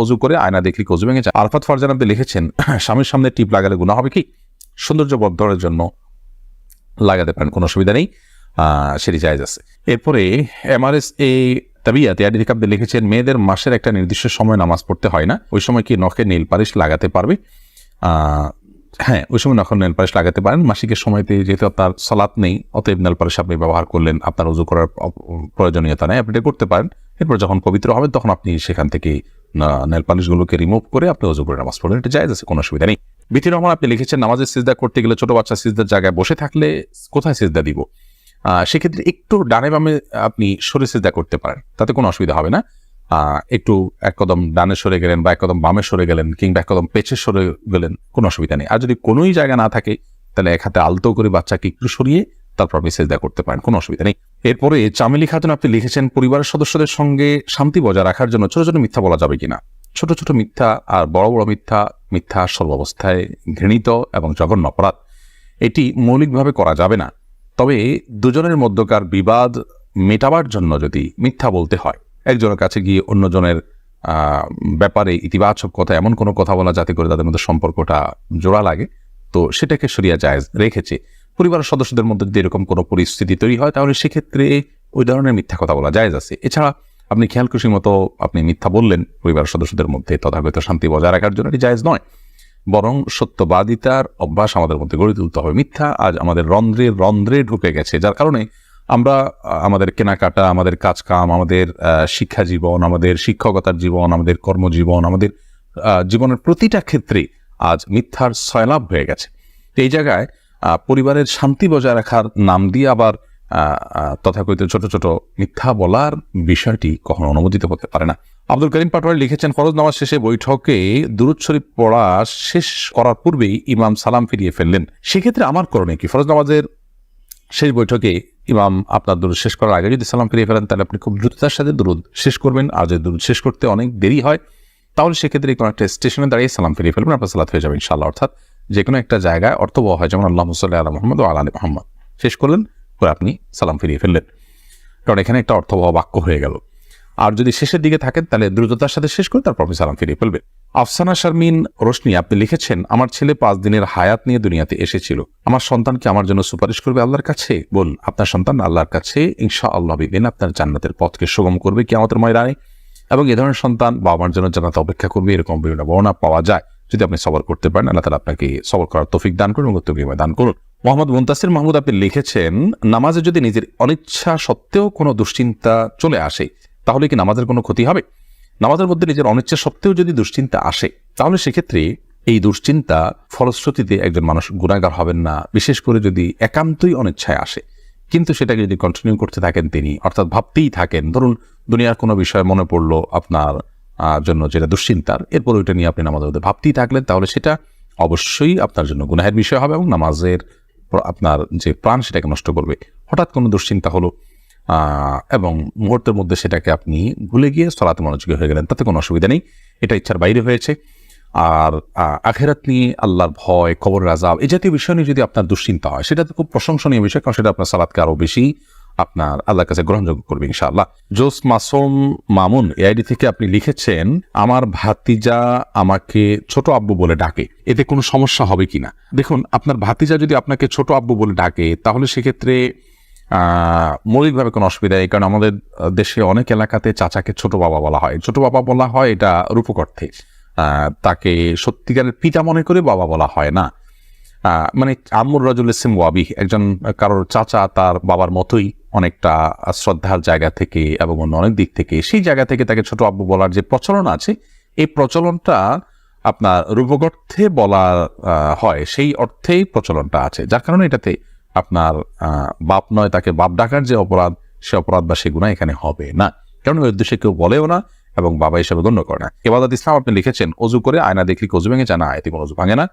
অজু করে আয়না দেখলে কি অজু ভেঙে যায়? আরফাত ফারজান আপনি লিখেছেন, স্বামীর সামনে টিপ লাগালে গুনাহ হবে কি? সৌন্দর্য বর্ধনের জন্য লাগাতে পারেন, কোনো অসুবিধা নেই, সেটি জায়েজ আছে। এরপরে এমআরএস এ তাবিয়াত ইয়াদি থেকে আপনি লিখেছেন, মেয়েদের মাসের একটা নির্দিষ্ট সময় নামাজ পড়তে হয় না, ওই সময় কি নখে নীল পালিশ লাগাতে পারবে? হ্যাঁ, ওই সময় নখে নীল পালিশ লাগাতে পারেন। মাসিকের সময়তে যেহেতু আপনার সালাত নেই, অতএব নীল পালিশ আপনি ব্যবহার করলেন, আপনার ওযু করার প্রয়োজনীয়তা নেই, আপনি এটা করতে পারেন। এরপর যখন পবিত্র হবেন তখন আপনি সেখান থেকে নেল পালিশগুলোকে রিমুভ করে আপনি ওযু করে নামাজ পড়বেন, এটা জায়েজ আছে, কোনো অসুবিধা নেই। বিথি রহমান আপনি লিখেছেন, নামাজের সিজদা করতে গেলে ছোট বাচ্চা সিজদার জায়গায় বসে থাকলে কোথায় সিজদা দিব? সেক্ষেত্রে একটু ডানে বামে আপনি সরে সিজদা করতে পারেন, তাতে কোনো অসুবিধা হবে না। একটু এক কদম ডানে সরে গেলেন বা এক কদম বামে সরে গেলেন কিংবা এক কদম পেছে সরে গেলেন, কোনো অসুবিধা নেই। আর যদি কোনোই জায়গা না থাকে তাহলে এক হাতে আলতো করে বাচ্চাকে একটু সরিয়ে তারপর আপনি সিজদা করতে পারেন, কোনো অসুবিধা নেই। এরপরে চামেলি খাতুন আপনি লিখেছেন, পরিবারের সদস্যদের সঙ্গে শান্তি বজায় রাখার জন্য ছোট ছোট মিথ্যা বলা যাবে কিনা? ছোট ছোট মিথ্যা আর বড় বড় মিথ্যা, মিথ্যা সর্বাবস্থায় ঘৃণিত এবং জঘন্য অপরাধ, এটি মৌলিকভাবে করা যাবে না। তবে দুজনের মধ্যকার বিবাদ মেটাবার জন্য যদি মিথ্যা বলতে হয়, একজনের কাছে গিয়ে অন্যজনের ব্যাপারে ইতিবাচক কথা, এমন কোনো কথা বলা যাতে করে তাদের মধ্যে সম্পর্কটা জোড়া লাগে, তো সেটাকে শরিয়া জায়েজ রেখেছে। পরিবারের সদস্যদের মধ্যে যদি এরকম কোনো পরিস্থিতি তৈরি হয় তাহলে সেক্ষেত্রে ওই ধরনের মিথ্যা কথা বলা জায়েজ আছে। এছাড়া আপনি খেয়াল খুশি মতো আপনি মিথ্যা বললেন পরিবারের সদস্যদের মধ্যে তথাগত শান্তি বজায় রাখার জন্য, এটি জায়েজ নয়। বরং সত্যবাদিতার অভ্যাস আমাদের মধ্যে গড়ে তুলতে হবে। মিথ্যা আজ আমাদের রন্ধ্রে রন্ধ্রে ঢুকে গেছে, যার কারণে আমরা আমাদের কেনাকাটা, আমাদের কাজকাম, আমাদের শিক্ষা জীবন, আমাদের শিক্ষকতার জীবন, আমাদের কর্মজীবন, আমাদের জীবনের প্রতিটা ক্ষেত্রে আজ মিথ্যার সয়লাভ হয়ে গেছে। এই জায়গায় পরিবারের শান্তি বজায় রাখার নাম দিয়ে আবার তথাকথিত ছোট ছোট মিথ্যা বলার বিষয়টি কখনো অনুমোদিত হতে পারে না। আব্দুল করিম পাটোয়ারি লিখেছেন, ফরজ নামাজ শেষে বৈঠকে দুরূদ শরীফ পড়া শেষ করার পূর্বেই ইমাম সালাম ফিরিয়ে ফেললেন, সেক্ষেত্রে আমার করণীয় কি? ফরজ নামাজের শেষ বৈঠকে ইমাম আপনার দুরূদ শেষ করার আগে যদি সালাম ফিরিয়ে ফেলেন তাহলে আপনি খুব দ্রুততার সাথে দুরূদ শেষ করবেন। আর যদি দুরূদ শেষ করতে অনেক দেরি হয় তাহলে সেক্ষেত্রে কোনো একটা স্টেশনে দাঁড়িয়ে সালাম ফিরিয়ে ফেলবেন, আপনার সালাত হয়ে যাবে ইনশাআল্লাহ। অর্থাৎ যে কোনো একটা জায়গায় অর্থবহ হয়, যেমন আল্লাহুম্মা সাল্লি আলা মুহাম্মাদ ওয়া আলা আলি মুহাম্মাদ শেষ করলেন, করে আপনি সালাম ফিরিয়ে ফেললেন, কারণ এখানে একটা অর্থবহ বাক্য হয়ে গেল। আর যদি শেষের দিকে থাকেন তাহলে দ্রুততার সাথে শেষ করে তারপর আপনি সালাম ফিরিয়ে ফেলবেন। আফসানা শারমিন রোশনি আপনি লিখেছেন, আমার ছেলে 5 দিনের হায়াত নিয়ে দুনিয়াতে এসেছিল, আমার সন্তানকে আমার জন্য সুপারিশ করবে আল্লাহর কাছে? বল, আপনার সন্তান আল্লাহর কাছে ইনশাআল্লাহ বিদিন আপনার জান্নাতের পথকে সুগম করবে কিয়ামতের ময়দানে, এবং এ ধরনের সন্তান বাবা মার জন্য জান্নাতে অপেক্ষা করবে, এরকম বিভিন্ন বর্ণনা পাওয়া যায়। যদি আপনি সবর করতে পারেন, আল্লাহ তাআলা আপনাকে সবর করার তৌফিক দান করুন এবং উত্তম দান করুন। মোহাম্মদ মুনতাসির মাহমুদ আপনি লিখেছেন, নামাজে যদি নিজের অনিচ্ছা সত্ত্বেও কোনো দুশ্চিন্তা চলে আসে তাহলে কি নামাজের কোনো ক্ষতি হবে? নামাজের মধ্যে নিজের অনিচ্ছা সত্ত্বেও যদি দুশ্চিন্তা আসে তাহলে সেক্ষেত্রে এই দুশ্চিন্তা ফলশ্রুতিতে একজন মানুষ গুনাহগার হবেন না, বিশেষ করে যদি একান্তই অনিচ্ছায় আসে। কিন্তু সেটাকে যদি কন্টিনিউ করতে থাকেন তিনি, অর্থাৎ ভাবতেই থাকেন, ধরুন দুনিয়ার কোনো বিষয় মনে পড়লো আপনার জন্য যেটা দুশ্চিন্তার, এরপর ওইটা নিয়ে আপনি নামাজের মধ্যে ভাবতেই থাকলেন, তাহলে সেটা অবশ্যই আপনার জন্য গুনাহের বিষয় হবে এবং নামাজের আপনার যে প্রাণ সেটাকে নষ্ট করবে। হঠাৎ কোনো দুশ্চিন্তা হলো এবং মুহূর্তের মধ্যে সেটাকে আপনি ভুলে গিয়ে সালাতে মনোযোগী হয়ে গেলেন, তাতে কোনো অসুবিধা নেই, এটা ইচ্ছার বাইরে হয়েছে। আর আখিরাত নিয়ে, আল্লাহর ভয়, কবরের আযাব, এই জাতীয় বিষয় নিয়ে যদি আপনার দুশ্চিন্তা হয় সেটা তো খুব প্রশংসনীয় বিষয়, কারণ সেটা আপনার সালাতকে আরো বেশি আপনার আল্লাহর কাছে গ্রহণযোগ্য করবে ইনশাআল্লাহ। জোস মাসুম মামুন এআইডি থেকে আপনি লিখেছেন, আমার ভাতিজা আমাকে ছোট আব্বু বলে ডাকে, এতে কোনো সমস্যা হবে কিনা? দেখুন, আপনার ভাতিজা যদি আপনাকে ছোট আব্বু বলে ডাকে তাহলে সেক্ষেত্রে মৌলিকভাবে কোনো অসুবিধা নেই, কারণ আমাদের দেশে অনেক এলাকাতে চাচাকে ছোট বাবা বলা হয়। ছোট বাবা বলা হয় এটা রূপক অর্থে, তাকে সত্যিকারের পিতা মনে করে বাবা বলা হয় না। মানে আম্মুর রাজুল ইসলাম ওয়াবি, একজন কারোর চাচা তার বাবার মতোই অনেকটা শ্রদ্ধার জায়গা থেকে এবং অন্য অনেক দিক থেকে, সেই জায়গা থেকে তাকে ছোট আব্বু বলার যে প্রচলন আছে, এই প্রচলনটা আপনার রূপক অর্থে বলা হয়, সেই অর্থেই প্রচলনটা আছে, যার কারণে এটাতে আপনার বাপ নয় তাকে বাপ ডাকার যে অপরাধ, সে অপরাধ বা সে গুনাহ এখানে হবে না, কারণ ওই উদ্দেশ্যে কেউ বলেও না এবং বাবা হিসেবে গণ্য করে না। ইবাদত ইসলাম আপনি লিখেছেন, অজু করে আয়না দেখলে কি অজু ভেঙে যায়? না, এতে কোনো অজু ভাঙে না।